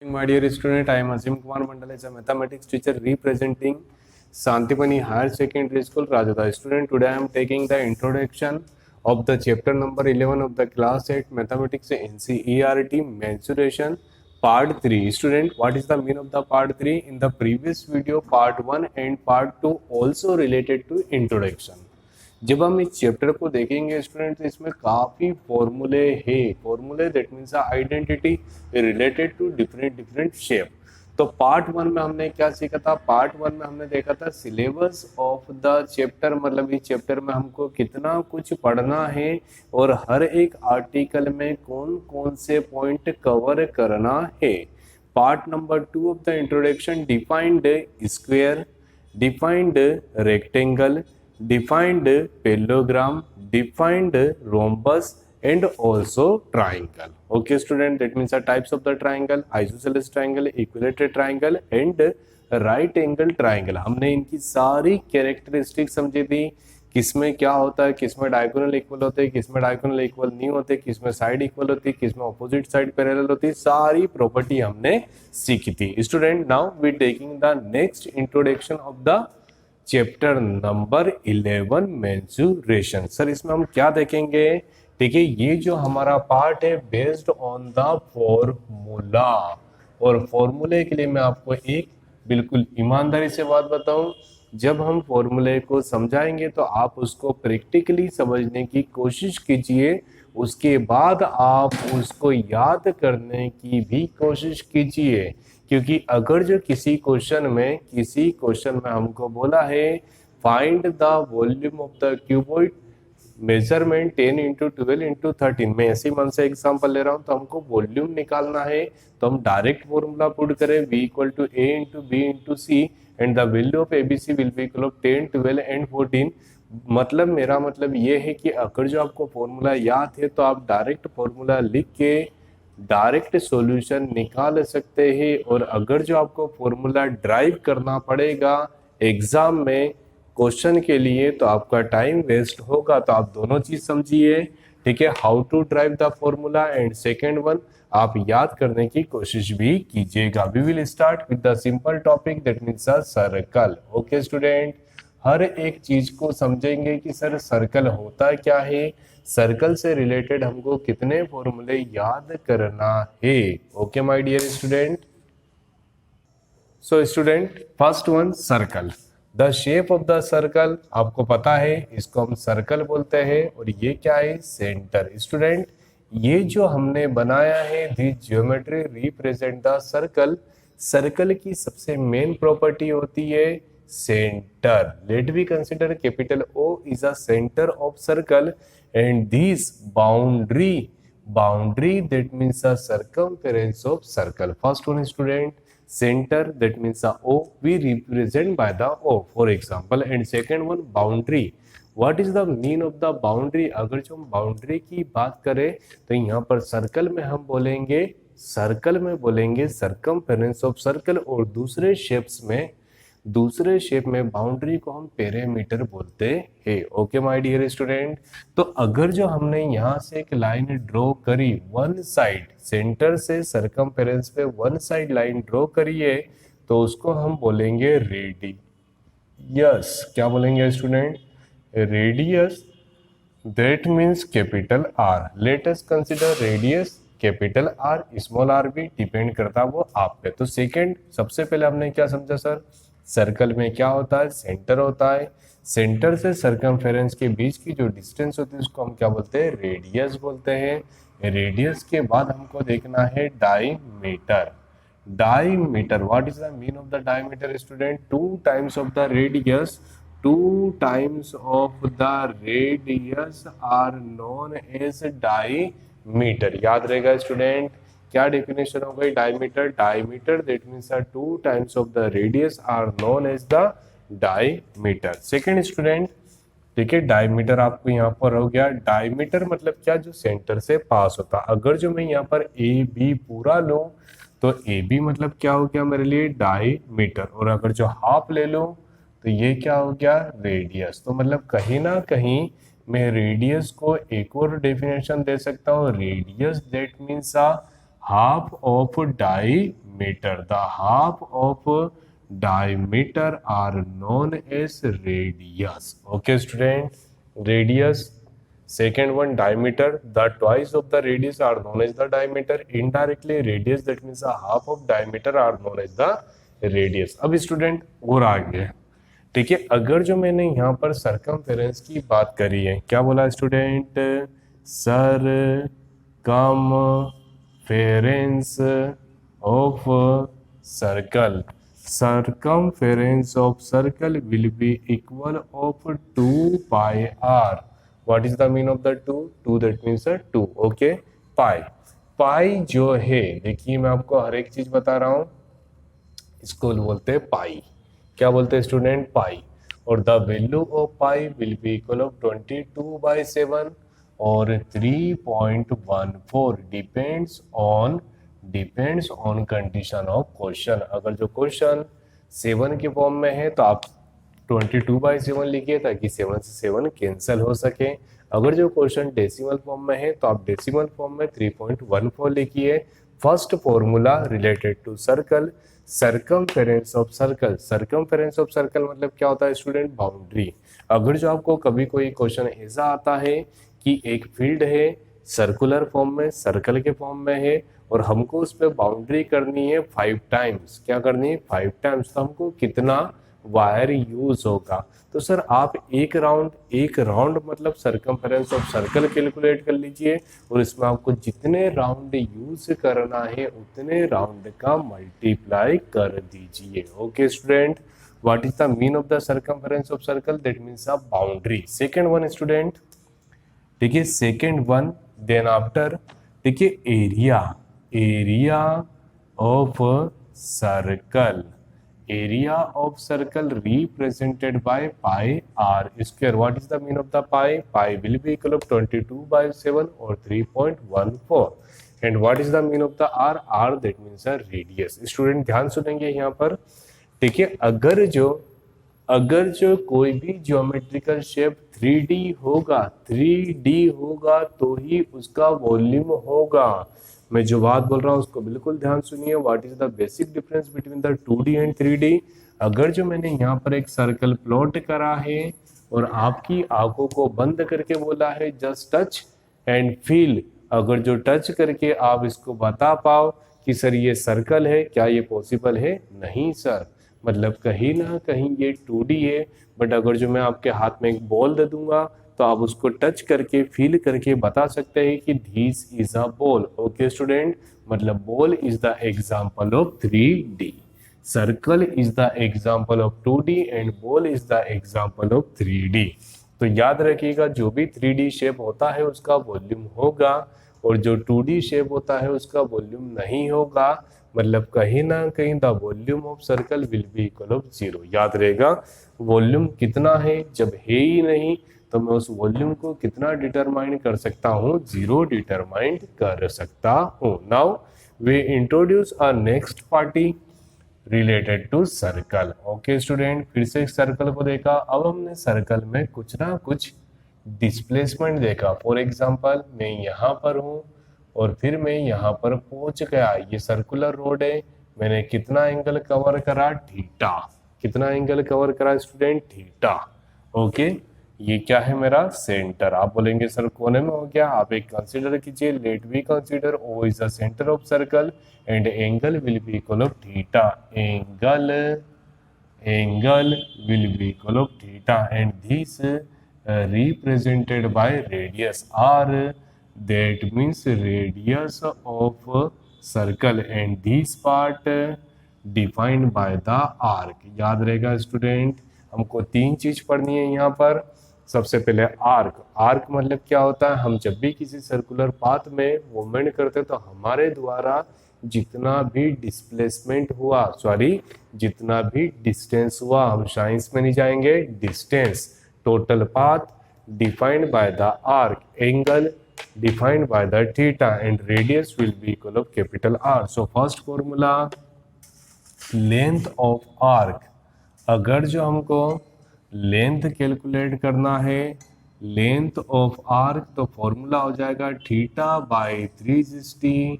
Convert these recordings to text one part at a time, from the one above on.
My dear student, I am Azim Kumar Mandal as a mathematics teacher representing Santipani Higher Secondary School, Rajada. Student, today I am taking the introduction of the chapter number 11 of the class 8 mathematics NCERT mensuration part 3. Student, what is the meaning of the part 3? In the previous video, part 1 and part 2 also related to introduction. जब हम इस chapter को देखेंगे student तो इसमें काफ़ी फॉर्मूले हैं. फॉर्मूले that means identity related to different different shape. तो पार्ट 1 में हमने क्या सीखा था? पार्ट 1 में हमने देखा था सिलेबस ऑफ द चैप्टर, मतलब इस चैप्टर में हमको कितना कुछ पढ़ना है और हर एक आर्टिकल में कौन कौन से पॉइंट कवर करना है. Part number 2 of the introduction defined square, defined rectangle, defined parallelogram, defined rhombus and also triangle. Okay student, that means the types of the triangle, isosceles triangle, equilateral triangle and right angle triangle. हमने इनकी सारी characteristic समझी थी, किसमें क्या होता है, किसमें डायगोनल इक्वल होते हैं, किसमें डायगोनल इक्वल नहीं होते, किसमें साइड इक्वल होती है, किसमें ऑपोजिट साइड पैरेलल होती है, सारी प्रॉपर्टी हमने सीखी थी. Student, now we taking the next introduction of the chapter number 11 mensuration. Sir इसमें हम क्या देखेंगे? देखिए, ये जो हमारा पार्ट है बेस्ड ऑन द फॉर्मूला, और फॉर्मूले के लिए मैं आपको एक बिल्कुल ईमानदारी से बात बताऊं, जब हम फॉर्मूले को समझाएंगे तो आप उसको प्रैक्टिकली समझने की कोशिश कीजिए, उसके बाद आप उसको याद करने की भी कोशिश कीजिए. क्योंकि अगर जो किसी क्वेश्चन में हमको बोला है find the volume of the cuboid measurement 10 into 12 into 13, मैं ऐसे मन से एग्जाम्पल ले रहा हूँ, तो हमको वॉल्यूम निकालना है तो हम डायरेक्ट फॉर्मूला पुट करें v equal to a into b into c and the value of abc will be equal of 10, 12 and 14. मतलब मेरा मतलब ये है कि अगर जो आपको फॉर्मूला याद है तो आप डायरेक्ट फॉर्मूला लिख के डायरेक्ट सॉल्यूशन निकाल सकते हैं, और अगर जो आपको फॉर्मूला ड्राइव करना पड़ेगा एग्जाम में क्वेश्चन के लिए तो आपका टाइम वेस्ट होगा. तो आप दोनों चीज समझिए, ठीक है, how to drive the formula and second one आप याद करने की कोशिश भी कीजिएगा. We will start with the simple topic that means a circle. Okay student, हर एक चीज को समझेंगे कि सर सर्कल होता क्या है, सर्कल से रिलेटेड हमको कितने फॉर्मूले याद करना है. Okay my dear student. So student, first one circle. The shape of the circle आपको पता है, इसको हम सर्कल बोलते हैं, और ये क्या है? सेंटर. स्टूडेंट, ये जो हमने बनाया है the geometry represent the circle. Circle की सबसे मेन प्रॉपर्टी होती है centre. Let we consider capital O is a center of circle and this boundary that means a circumference of circle. First one student, center that means a O, we represent by the O for example, and second one boundary. What is the mean of the boundary? अगर जो हम boundary की बात करें तो यहाँ पर circle में हम बोलेंगे सर्कमफेरेंस ऑफ सर्कल, और दूसरे शेप में बाउंड्री को हम पेरीमीटर बोलते हैं. Okay my dear student. तो अगर जो हमने यहाँ से एक लाइन ड्रॉ करी वन साइड, सेंटर से सर्कमफेरेंस पे वन साइड लाइन ड्रॉ करी है, तो उसको हम बोलेंगे रेडियस. क्या बोलेंगे student? Radius. That means capital R. Let us consider radius capital R, small r भी डिपेंड करता है वो आप पे. तो सेकेंड, सबसे पहले हमने क्या समझा सर? सर्कल में क्या होता है? सेंटर होता है. सेंटर से सर्कमफेरेंस के बीच की जो डिस्टेंस होती है उसको हम क्या बोलते हैं? रेडियस बोलते हैं. रेडियस के बाद हमको देखना है diameter. What is the mean of the diameter student? 2 times of the radius. 2 times of the radius are known as diameter. याद रहेगा स्टूडेंट, क्या डेफिनेशन हो गई diameter? Diameter that means 2 times of the radius are known as the diameter. Second student, ठीक है, diameter आपको यहाँ पर हो गया. डायमीटर मतलब क्या? जो सेंटर से पास होता. अगर जो मैं यहाँ पर ए बी पूरा लूं तो ए बी मतलब क्या हो गया मेरे लिए? डायमीटर. और अगर जो हाफ ले लूं तो ये क्या हो गया? रेडियस. तो मतलब कहीं ना कहीं मैं रेडियस को एक और डेफिनेशन दे सकता हूँ. Radius that means half of diameter. diameter. The half of diameter are known as radius. Okay, student, radius. Second one, diameter. The twice of the radius are known as the diameter. Indirectly, radius, that means the half of diameter, are known as the radius. अब student और आगे, ठीक है, अगर जो मैंने यहाँ पर सरकमफेरेंस की बात करी है, क्या बोला student? Circumference of circle. Circumference of circle will be equal of 2 pi r. What is the mean of the 2? 2, that means 2. Okay, pi. पाई जो है, देखिए मैं आपको हर एक चीज बता रहा हूं, इसको बोलते हैं पाई. क्या बोलते हैं स्टूडेंट? पाई. और the value of pi will be equal of 22/7 और 3.14. Depends on condition of question. अगर जो क्वेश्चन 7 के फॉर्म में है तो आप 22/7 लिखिए ताकि 7 से 7 कैंसिल हो सके. अगर जो क्वेश्चन डेसिमल फॉर्म में है तो आप डेसिमल फॉर्म में 3.14 लिखिए. First formula related to circle, circumference of circle. Circumference of circle मतलब क्या होता है स्टूडेंट? बाउंड्री. अगर जो आपको कभी कोई क्वेश्चन ऐसा आता है कि एक फील्ड है, सर्कुलर फॉर्म में, सर्कल के फॉर्म में है, और हमको उस पर बाउंड्री करनी है 5 टाइम्स. क्या करनी है? 5 टाइम्स. तो हमको कितना वायर यूज होगा? तो सर आप एक राउंड मतलब सर्कमफेरेंस ऑफ सर्कल कैलकुलेट कर लीजिए, और इसमें आपको जितने राउंड यूज करना है उतने राउंड का मल्टीप्लाई कर दीजिए. Okay student, what is the mean of the circumference of circle? That means a boundary. Second one student, ठीक है, सेकेंड वन, देन आफ्टर, ठीक है, area of circle. Area of circle represented by pi R square. What is the mean of the pi? Pi will be equal of 22/7 और 3.14. And what is the mean of the R? R that means a radius. Student ध्यान सुनेंगे यहाँ पर, ठीक है, अगर जो कोई भी ज्योमेट्रिकल शेप 3D होगा तो ही उसका वॉल्यूम होगा. मैं जो बात बोल रहा हूँ उसको बिल्कुल ध्यान सुनिए. What is the basic difference between the 2D and 3D? अगर जो मैंने यहाँ पर एक सर्कल प्लॉट करा है और आपकी आंखों को बंद करके बोला है जस्ट टच एंड फील, अगर जो टच करके आप इसको बता पाओ कि सर ये सर्कल है, क्या ये पॉसिबल है? नहीं सर. मतलब कहीं ना कहीं ये 2D है, बट अगर जो मैं आपके हाथ में एक बॉल दे दूंगा तो आप उसको टच करके फील करके बता सकते हैं कि this is a ball. Okay student, मतलब ball is the example of 3D, circle is the example of 2D and ball is the example of 3D. तो याद रखिएगा, जो भी 3D शेप होता है उसका वॉल्यूम होगा, और जो 2D शेप होता है उसका वॉल्यूम नहीं होगा. मतलब कहीं ना कहीं the volume of circle will be equal of 0. याद रहेगा, वॉल्यूम कितना है? जब है ही नहीं तो मैं उस वॉल्यूम को कितना डिटरमाइन कर सकता हूँ? 0 डिटरमाइन कर सकता हूँ. Now we introduce a next party related to circle. Okay student, फिर से सर्कल को देखा. अब हमने सर्कल में कुछ ना कुछ डिस्प्लेसमेंट देखा. फॉर एग्जाम्पल, मैं यहाँ पर हूँ और फिर मैं यहाँ पर पहुंच गया. ये सर्कुलर रोड है, मैंने कितना एंगल कवर करा? थीटा. कितना एंगल कवर करा स्टूडेंट? थीटा. ओके, ये क्या है? मेरा सेंटर. आप बोलेंगे सर कोने में हो गया. आप एक कंसीडर कीजिए, let we consider O is the centre of circle and angle will be equal of theta. Angle will be equal of theta and this represented by radius r, that means radius of circle, and this part defined by the arc. याद रहेगा student, हमको 3 चीज पढ़नी है यहाँ पर. सबसे पहले आर्क. आर्क मतलब क्या होता है? हम जब भी किसी सर्कुलर पाथ में मूवमेंट करते हैं तो हमारे द्वारा जितना भी डिस्प्लेसमेंट हुआ, जितना भी डिस्टेंस हुआ, हम साइंस में नहीं जाएंगे, distance, total path defined by the arc, angle defined by the theta and radius will be equal of capital R. So first formula, length of arc. अगर जो हमको लेंथ कैलकुलेट करना है, लेंथ ऑफ आर्क, तो formula हो जाएगा theta by 360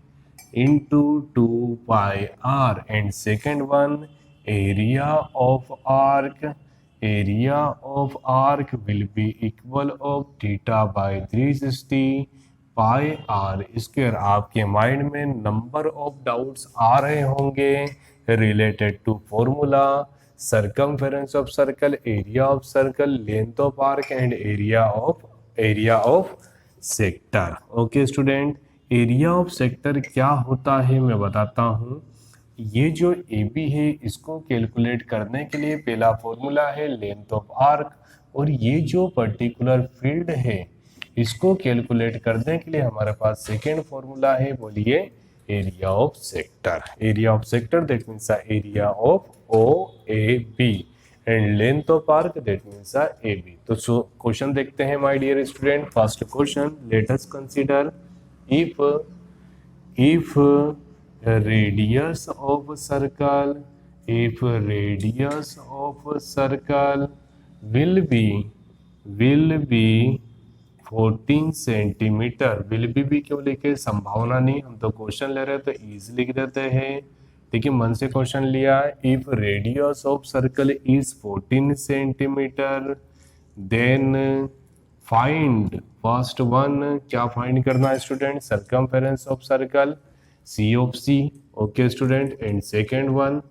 into 2 pi r. And second one, area of arc will be equal of theta by 360 pi R square. आपके mind में नंबर ऑफ डाउट्स आ रहे होंगे related to formula, circumference of circle, area of circle, length of arc and area of sector. Okay student, area of sector क्या होता है मैं बताता हूँ. ये जो ए बी है इसको कैलकुलेट करने के लिए पहला फॉर्मूला है लेंथ ऑफ आर्क, और ये जो पर्टिकुलर फील्ड है इसको कैलकुलेट करने के लिए हमारे पास सेकेंड फॉर्मूला है, बोलिए area of sector. Area of sector that means area of O A B and length of arc that means A B. तो क्वेश्चन देखते हैं my dear student. First question, let us consider if radius of circle will be 14 centimetre. Will भी क्यों लिखे, संभावना नहीं, हम तो क्वेश्चन ले रहे हैं तो इज लिख देते हैं. देखिए मन से क्वेश्चन लिया. If radius of circle is 14 centimetre then find, first one क्या फाइंड करना है student, circumference of circle C of C. Okay student, and second one,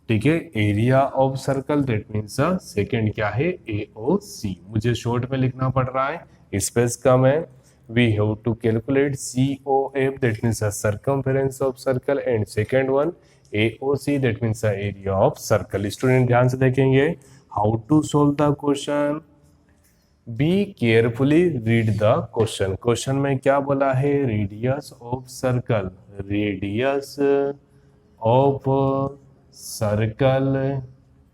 ठीक है, area of circle that means second क्या है, ए ओ सी. मुझे short में लिखना पड़ रहा है, स्पेस कम है. We have to calculate C O F that means circumference of circle and second one A O C that means area of circle. Student ध्यान से देखेंगे how to solve the question. Be carefully read the question. Question में क्या बोला है, radius of circle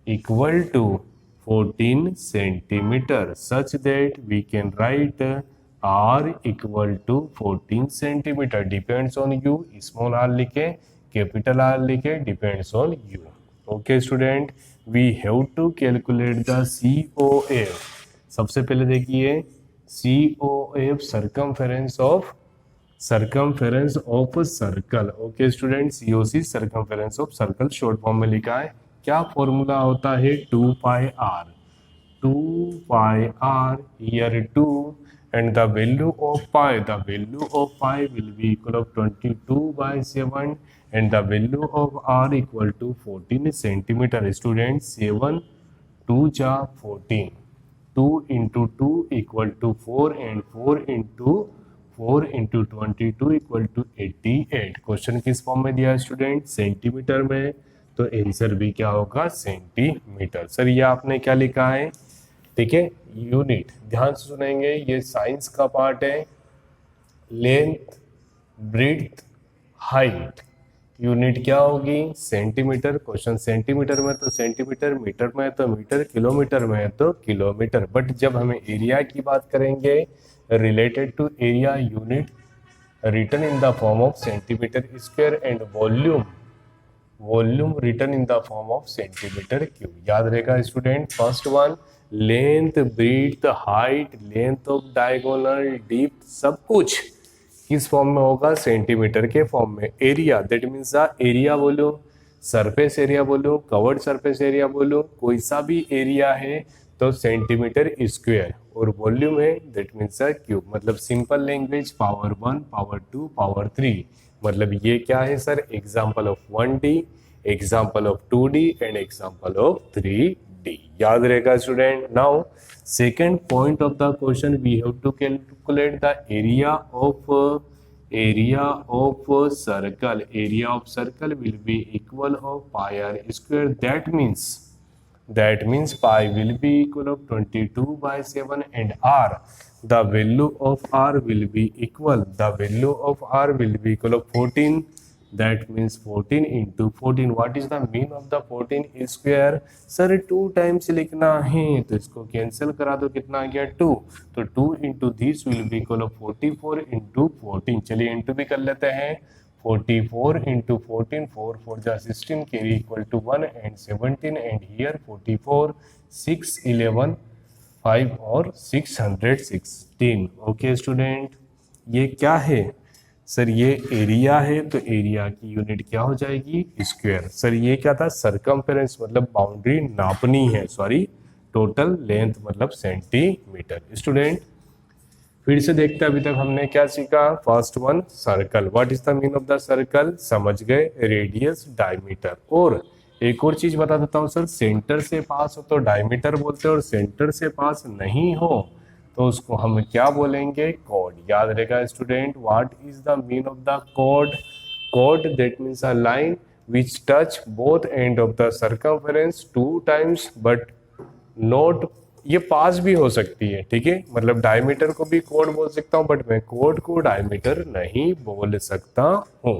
equal to 14 centimeter such that we can write r equal to 14 centimeter. Depends on you, small r लिखे, capital R लिखे, depends on you. Okay student, we have to calculate the COF. सबसे पहले देखिए COF circumference of circle. Okay student, COC circumference of circle short form में लिखा है. क्या formula होता है, 2 pi r here 2 and the value of pi will be equal of 22/7 and the value of r equal to 14 centimetre. Student 7 2 जा 14, 2 into 2 equal to 4 and 4 into 22 equal to 88. Question किस form में दिया है student, centimetre में, तो answer भी क्या होगा, सेंटीमीटर. सर ये आपने क्या लिखा है, ठीक है, यूनिट ध्यान से सुनेंगे, ये साइंस का पार्ट है. लेंथ, ब्रेड्थ, हाइट, यूनिट क्या होगी, सेंटीमीटर. क्वेश्चन सेंटीमीटर में तो सेंटीमीटर, मीटर में तो मीटर, किलोमीटर में तो किलोमीटर. बट जब हमें एरिया की बात करेंगे, related to area unit written in the form of centimeter square and volume written in the form of centimeter cube. याद रहेगा student. First one, length, breadth, height, length of diagonal, deep, सब कुछ किस form में होगा, centimetre के form में. Area that means the area बोलो, सरफेस एरिया बोलो, कवर्ड सरफेस एरिया बोलो, कोई सा भी एरिया है तो सेंटीमीटर स्क्वायर. और वॉल्यूम है दैट मीन्स क्यूब. मतलब simple language, power 1, power 2, power 3. मतलब ये क्या है sir, example of 1D, example of 2D and example of 3D. याद रहेगा student. Now second point of the question, we have to calculate the area of circle. Area of circle will be equal of pi R square. That means pi will be equal of 22/7 and r. The value of r will be equal. Of 14. That means 14 into 14. What is the mean of the 14 square? Sir 2 times लिखना है तो इसको cancel करा दो, कितना आ गया 2. तो 2 into this will be equal of 44 into 14. चलिए इंटू भी कर लेते हैं. 44 into 14, 4 4 जा 16, carry equal to 1 and 17 and here 44, 6 11, 5 और 616. ओके स्टूडेंट, ये क्या है, सर ये एरिया है तो एरिया की यूनिट क्या हो जाएगी, स्क्वायर। सर ये क्या था, सरकमफेरेंस मतलब बाउंड्री नापनी है, सॉरी टोटल लेंथ मतलब सेंटीमीटर। स्टूडेंट फिर से देखते हैं, अभी तक हमने क्या सीखा। First one circle, what is the mean of the circle, समझ गए, रेडियस डायमीटर। और एक और चीज बता देता हूँ सर, सेंटर से पास हो तो डायमीटर बोलते हैं और सेंटर से पास नहीं हो तो उसको हम क्या बोलेंगे, कॉर्ड। याद रहेगा student, what is the mean of the chord, chord that means a line which touch both end of the circumference 2 times but not, ये पास भी हो सकती है, ठीक है, मतलब डायमीटर को भी कोड बोल सकता हूं बट मैं कोड को डायमीटर नहीं बोल सकता हूं।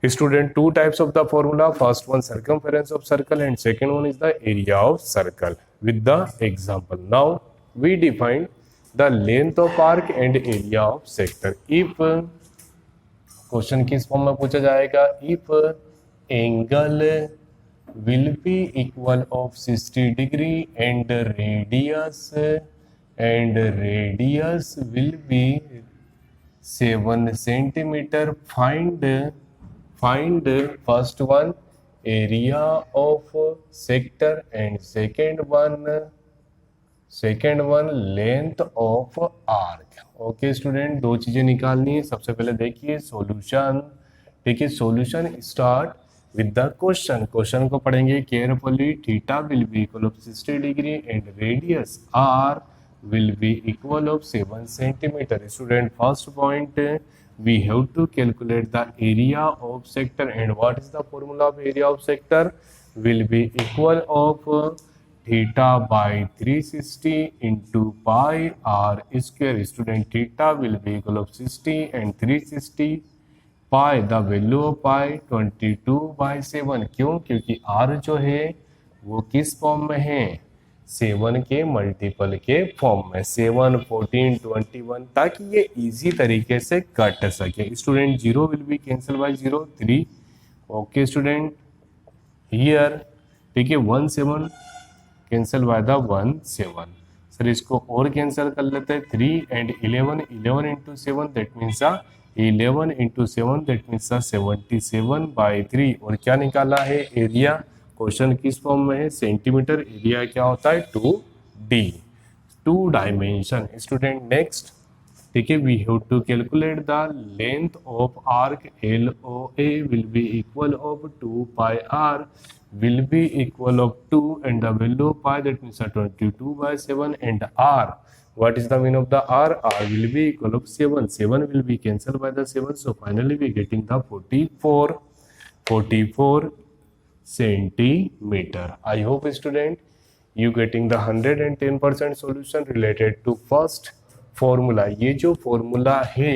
Student two types of the formula, first one circumference of circle and second one is the area of circle. With the example now we define the length of arc and area of sector. If question किस form में पूछा जाएगा, if angle will be equal of 60 degree and radius will be 7 centimeter, find first one area of sector and second one length of arc। Okay student, दो चीजें निकालनी है। सबसे पहले देखिए सॉल्यूशन, ठीक है, solution start with the question. Question को पढ़ेंगे carefully. Theta will be equal of 60 degree and radius R will be equal of 7 centimetre. Student first point, we have to calculate the area of sector and what is the formula of area of sector, will be equal of theta by 360 into pi r square। Student theta will be equal of 60 and 360 pi, the value of पाई 22/7। क्यों, क्योंकि r जो है वो किस form में है, 7 के multiple के फॉर्म में, 7, 14, 21, ताकि ये इजी तरीके से कट सके। Student 0 will be cancel bye 0, 3। Okay student, here ठीक है 1 7 कैंसिल बाय द 1 7। सर इसको और कैंसिल कर लेते हैं, 3 and 11, 11 into 7 that means 11 into 7 that means 77/3। और क्या निकाला है, एरिया। क्वेश्चन किस फॉर्म में है, सेंटीमीटर, एरिया क्या होता है 2D, 2 डायमेंशन। स्टूडेंट नेक्स्ट, ठीक है, we have to calculate the length of arc LOA will be equal of 2 pi r will be equal of 2 and the value of pi that means 22/7 and r, what is the mean of the r, r will be equal of 7, 7 will be cancelled by the 7, so finally we getting the 44 centimeter। I hope student you getting the 110% solution related to first formula। ये जो formula है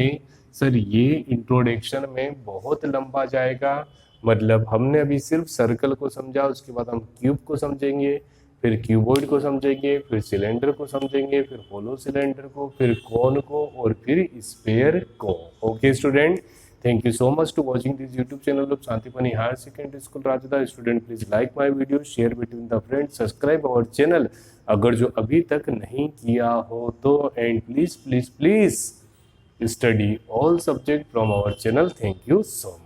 sir ये introduction में बहुत लंबा जाएगा, मतलब हमने अभी सिर्फ सर्कल को समझा, उसके बाद हम क्यूब को समझेंगे, फिर क्यूबॉइड को समझेंगे, फिर सिलेंडर को समझेंगे, फिर होलो सिलेंडर को, फिर कोन को और फिर स्फीयर को। Okay student, thank you so much to watching this YouTube channel of Shantipani higher secondary school Rajda. Student please like my video, share between the friends, subscribe our channel अगर जो अभी तक नहीं किया हो तो, and please please please study all subject from our channel. Thank you so much.